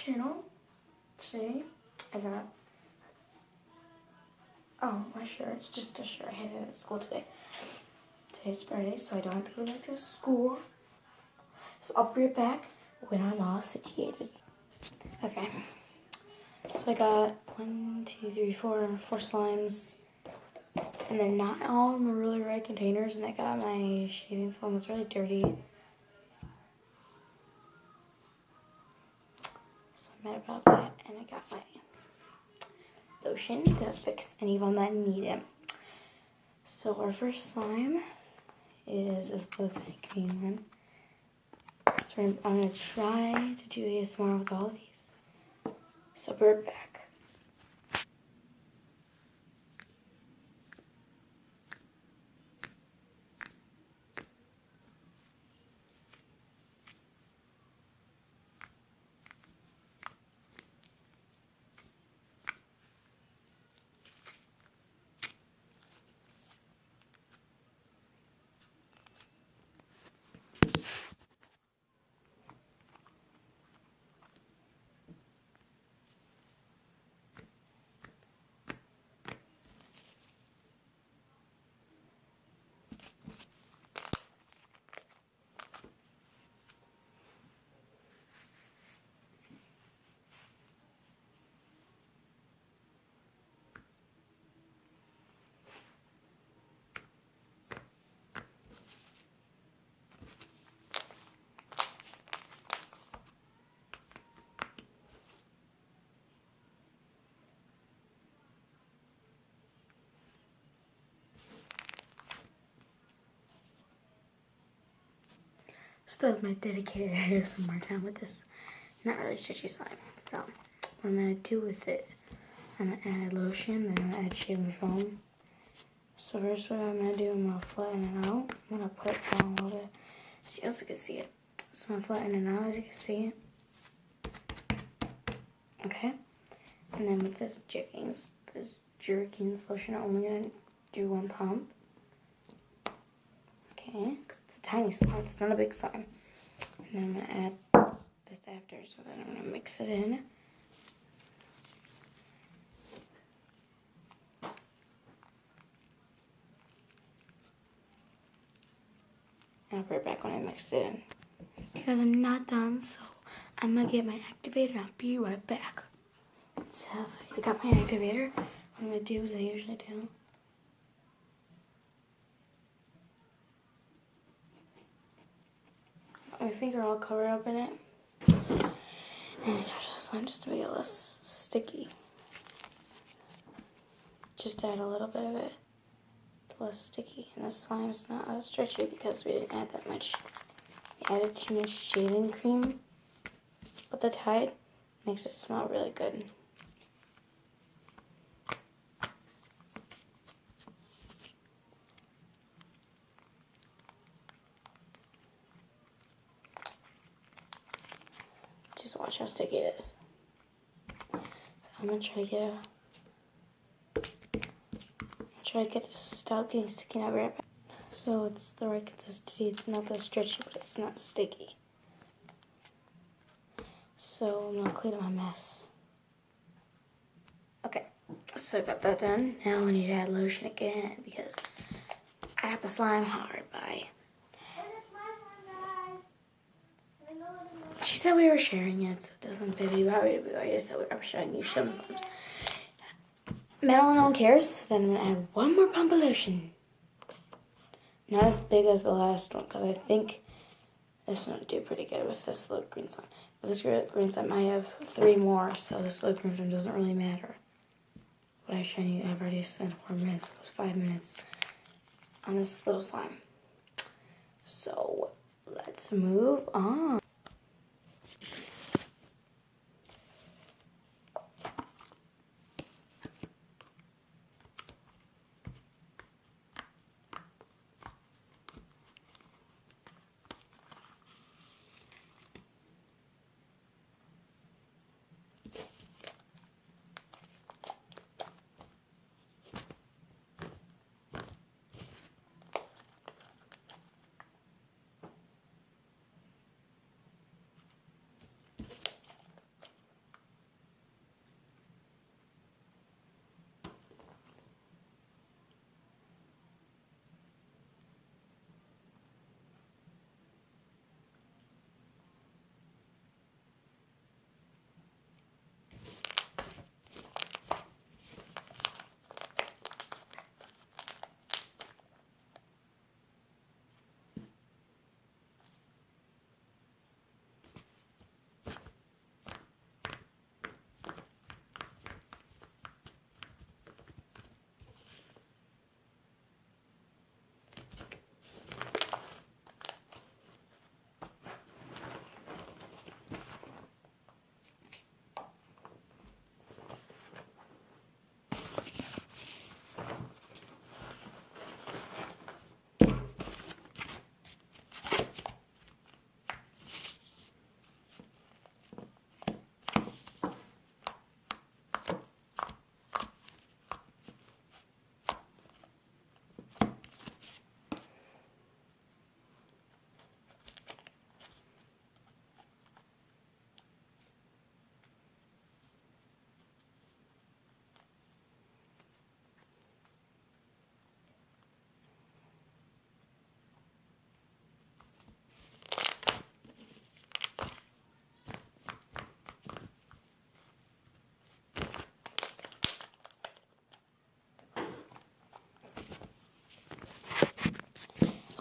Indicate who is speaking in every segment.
Speaker 1: channel. Today I got, my shirt. It's just a shirt I had it at school today. Today's Friday, so I don't have to go back to school. So I'll be right back when I'm all situated. Okay. So I got 4 slimes. And they're not all in the really right containers. And I got my shaving foam. It's really dirty. So I'm mad about that. And I got my lotion to fix any of them that need it. So our first slime is the green one. So I'm going to try to do ASMR with all these. So be right back. Still have my dedicated ASMR time with this not really stretchy slime. So what I'm going to do with it, I'm going to add lotion, then I'm going to add shaving foam. So first what I'm going to do, I'm going to flatten it out. I'm going to put it down a little bit so you also can see it. So I'm going to flatten it out as you can see it. Okay. And then with this Jergens lotion, I'm only going to do 1 pump. Okay, because it's a tiny slime, it's not a big slime. And then I'm going to add this after, so then I'm going to mix it in. And I'll be right back when I mix it in. Because I'm not done, so I'm going to get my activator. I'll be right back. So I got my activator. What I'm going to do is I usually do. My finger all covered up in it. And I touch the slime just to make it less sticky. Just add a little bit of it. It's less sticky. And the slime is not as stretchy because we didn't add that much. We added too much shaving cream. But the Tide makes it smell really good. Just watch how sticky it is. So I'm gonna try to get it to stop getting sticky. Now right back. So it's the right consistency. It's not that stretchy, but it's not sticky. So I'm gonna clean up my mess. Okay, so I got that done. Now I need to add lotion again because I got the slime hard. Bye. She said we were sharing it, so it doesn't baby worry. I just said we were showing you some slimes. Metal, no one cares. Then I'm gonna add 1 more pump of lotion. Not as big as the last one, because I think this one would do pretty good with this little green slime. But this green slime, I have 3 more, so this little green slime doesn't really matter. What I've shown you, I've already spent 4 minutes. It was 5 minutes on this little slime. So let's move on.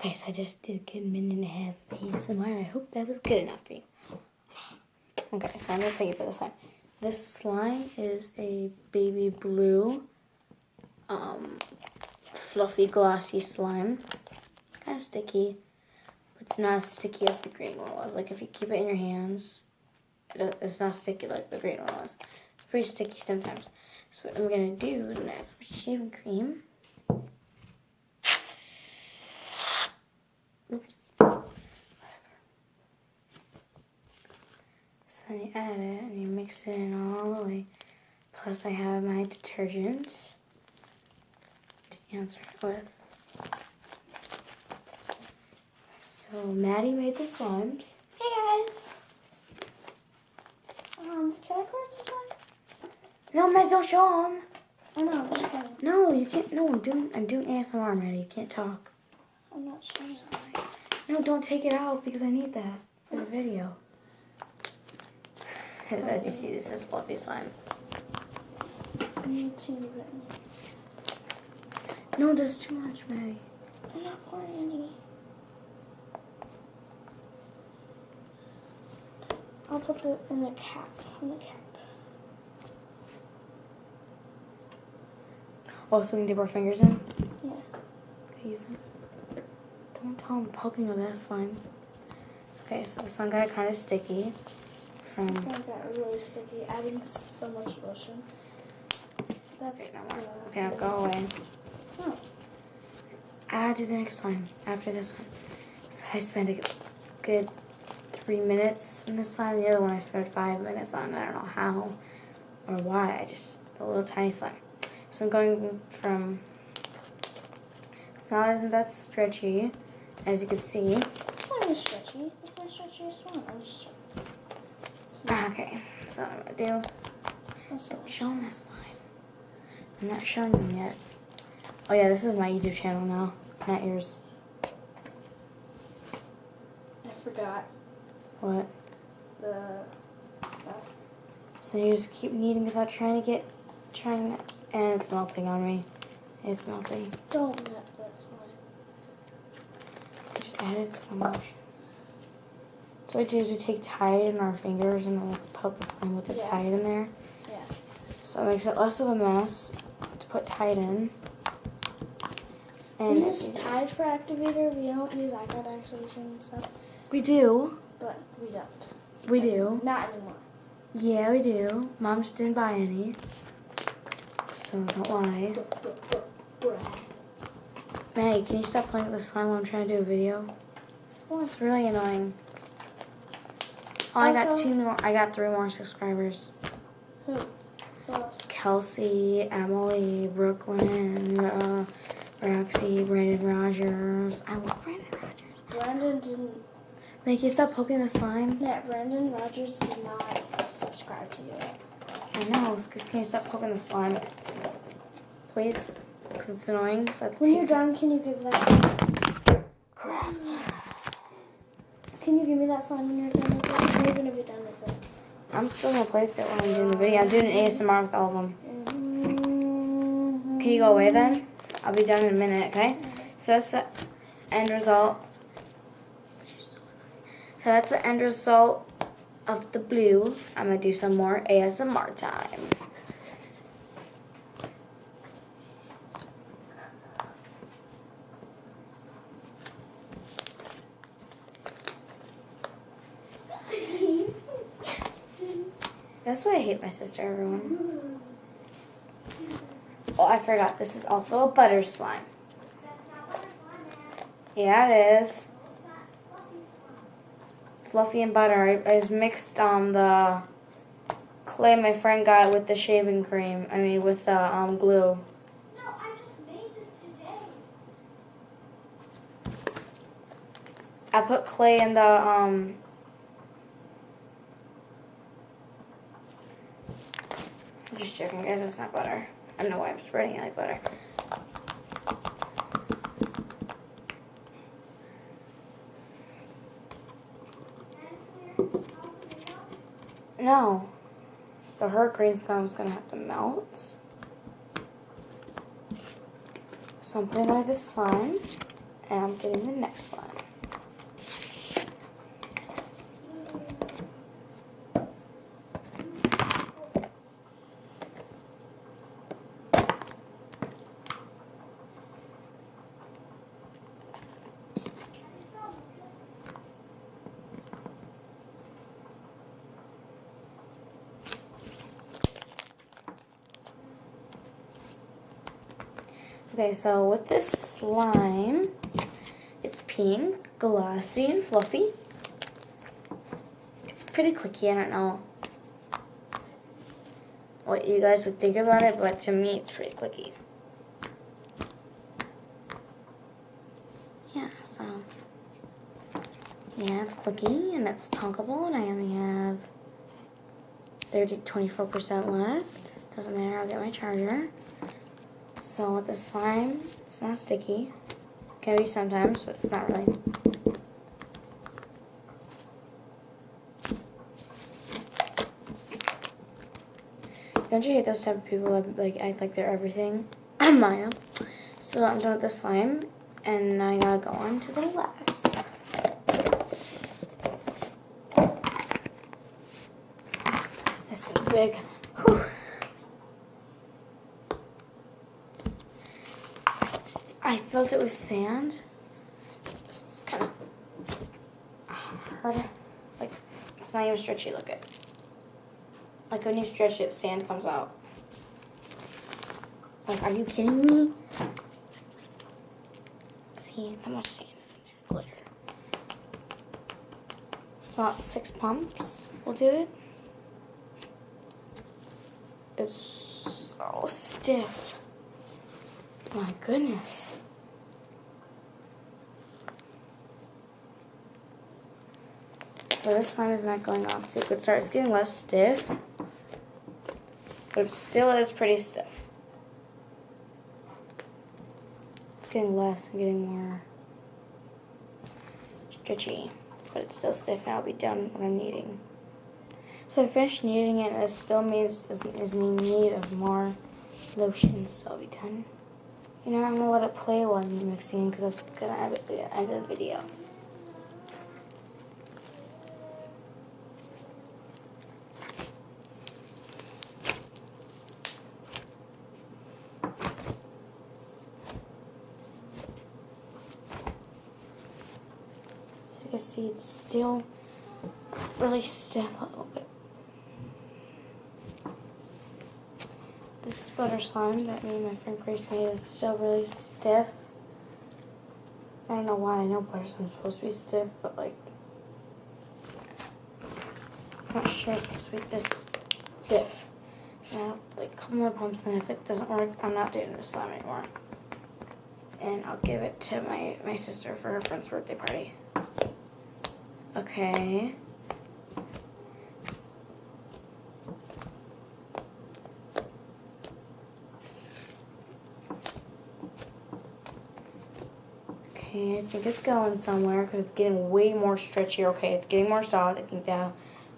Speaker 1: Okay, so I just did a good minute and a half of ASMR. I hope that was good enough for you. Okay, so I'm going to tell you about the slime. This slime is a baby blue, fluffy, glossy slime. Kind of sticky, but it's not as sticky as the green one was. Like, if you keep it in your hands, it's not sticky like the green one was. It's pretty sticky sometimes. So what I'm going to do is I'm going to add some shaving cream. Oops. Whatever. So then you add it and you mix it in all the way. Plus I have my detergent to answer it with. So Maddie made the slimes. Hey guys!
Speaker 2: Can I pour some slime?
Speaker 1: No, Maddie, don't show them.
Speaker 2: I know, I'm just kidding.
Speaker 1: No, you can't. No, I'm doing ASMR, Maddie. You can't talk.
Speaker 2: I'm not showing it.
Speaker 1: No, don't take it out because I need that for the video. Because as you see, this is fluffy slime.
Speaker 2: I need to leave it in.
Speaker 1: No, that's too much, Maddie.
Speaker 2: I'm not pouring any. I'll put it in the cap. On the cap.
Speaker 1: Oh, so we can dip our fingers in?
Speaker 2: Yeah.
Speaker 1: Okay, use them. Don't tell them poking of that slime. Okay, so the slime got kind of sticky from...
Speaker 2: This one got really sticky, adding so much lotion. That's
Speaker 1: Okay, now go away.
Speaker 2: Oh.
Speaker 1: I'll do the next slime after this one. So I spent a good 3 minutes on this slime. The other one I spent 5 minutes on. I don't know how or why. I just a little tiny slime. So I'm going from. It's not isn't that stretchy, as you can see.
Speaker 2: It's not even stretchy. It's my stretchiest one. I'm just
Speaker 1: Okay, so what I'm gonna do.
Speaker 2: That's so
Speaker 1: Show them that slime. I'm not showing them yet. Oh yeah, this is my YouTube channel now, not yours.
Speaker 2: I forgot
Speaker 1: What?
Speaker 2: the stuff.
Speaker 1: So you just keep kneading without trying, and it's melting on me. It's melting.
Speaker 2: Don't melt that slime.
Speaker 1: I just added some lotion. So what we do is we take Tide in our fingers and we'll poke the slime with the Tide in there.
Speaker 2: Yeah.
Speaker 1: So it makes it less of a mess to put Tide in. And
Speaker 2: We use Tide for activator. We don't use iPad activation and stuff.
Speaker 1: We do.
Speaker 2: But we don't.
Speaker 1: We do.
Speaker 2: Not anymore.
Speaker 1: Yeah, we do. Mom just didn't buy any. So don't lie. Maggie, can you stop playing with the slime while I'm trying to do a video? It's really annoying. Oh, I got
Speaker 2: Also-
Speaker 1: 2 more. I got 3 more subscribers.
Speaker 2: Who? Who else?
Speaker 1: Kelsey, Emily, Brooklyn, Roxy, Brandon Rogers. I love Brandon Rogers.
Speaker 2: Brandon didn't.
Speaker 1: Make you stop poking the slime.
Speaker 2: Yeah, Brandon Rogers did not subscribe to you.
Speaker 1: I know. Can you stop poking the slime, please? Because it's annoying. So I have to
Speaker 2: When
Speaker 1: take
Speaker 2: you're
Speaker 1: this.
Speaker 2: done, can you give that?
Speaker 1: Crap.
Speaker 2: Can you give me that slime when you're done with it? When you're gonna be done with it?
Speaker 1: I'm still gonna play with it while I'm doing the video. I'm doing an ASMR with all of them. Can you go away then? I'll be done in a minute, okay? So that's the end result. So that's the end result of the blue. I'm gonna do some more ASMR time. That's why I hate my sister, everyone. Oh, I forgot. This is also a butter slime. Yeah, it is. Fluffy and butter. I just mixed the clay my friend got with the shaving cream. I mean, with the glue.
Speaker 2: No, I just made this today.
Speaker 1: I put clay in the I'm just joking, guys. It's not butter. I don't know why I'm spreading it like butter. No. So her green slime is gonna have to melt. So I'm putting away this slime, And I'm getting the next one. Okay, so with this slime, it's pink, glossy, and fluffy. It's pretty clicky. I don't know what you guys would think about it, but to me, it's pretty clicky. Yeah, so yeah, it's clicky and it's punkable, and I only have 24% left. Doesn't matter, I'll get my charger. So with the slime, it's not sticky. Can be sometimes, but it's not really. Don't you hate those type of people that like act like they're everything? Maya. So I'm done with the slime, and now I gotta go on to the last. This was big. Whew. I filled it with sand. This is kind of hard. Like, it's not even stretchy, look at. Like, when you stretch it, sand comes out. Like, are you kidding me? See how much sand is in there? Glitter. It's about 6 pumps. We'll do it. It's so stiff. My goodness. So this slime is not going off. It starts getting less stiff, but it still is pretty stiff. It's getting less and getting more stretchy, but it's still stiff, and I'll be done when I'm kneading. So I finished kneading it, and it still is in need of more lotion, so I'll be done. You know, I'm going to let it play while I'm mixing because that's going to end at the end of the video. As you can see, it's still really stiff a little bit. This is butter slime that me and my friend Grace made is still really stiff. I don't know why. I know butter slime's supposed to be stiff, but like, I'm not sure it's supposed to be this stiff. So I have like a couple more pumps, and if it doesn't work, I'm not doing this slime anymore. And I'll give it to my sister for her friend's birthday party. Okay. Okay, I think it's going somewhere because it's getting way more stretchy. Okay, it's getting more solid. I think that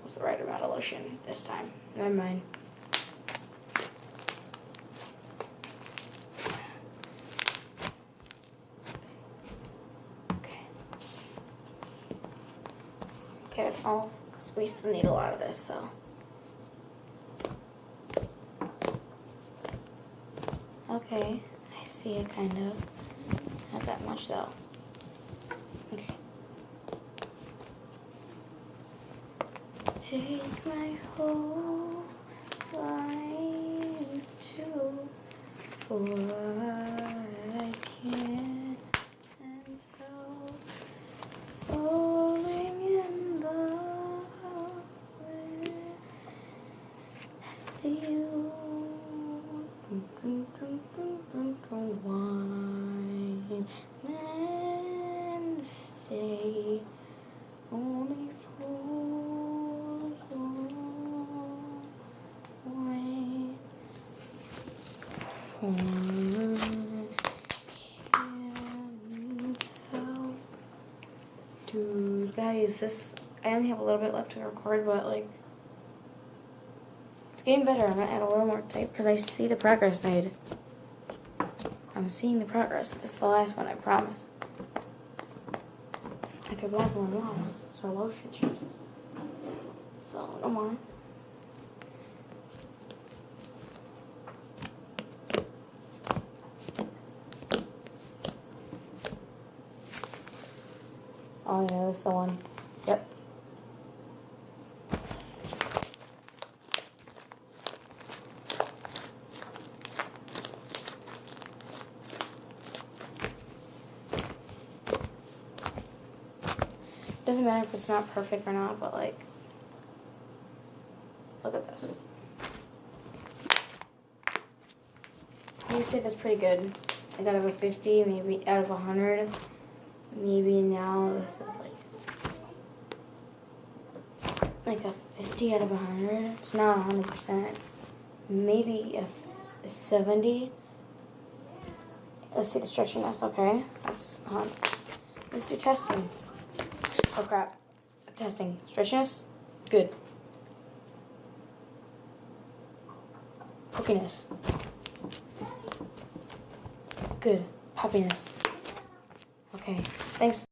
Speaker 1: was the right amount of lotion this time. Never mind. Okay. Okay, that's all because we still need a lot of this, so. Okay, I see it kind of. Not that much though. Okay. Take my whole life too, for I can't tell. Falling in love with you. Wine men say only fools wait for can't tell. Dude, guys, this I only have a little bit left to record, but like it's getting better. I'm gonna add a little more tape because I see the progress made. I'm seeing the progress. This is the last one, I promise. like your blood one lost. So lotion chooses. So no more. Oh yeah, that's the one. Yep. Doesn't matter if it's not perfect or not, but like, look at this. You say that's pretty good. Like out of a 50, maybe out of 100, maybe now this is like a 50 out of 100. It's not 100%. Maybe a 70. Let's see the stretchiness. Okay, that's let's do testing. Oh crap. Testing. Stretchiness? Good. Pokiness. Good. Poppiness. Okay. Thanks.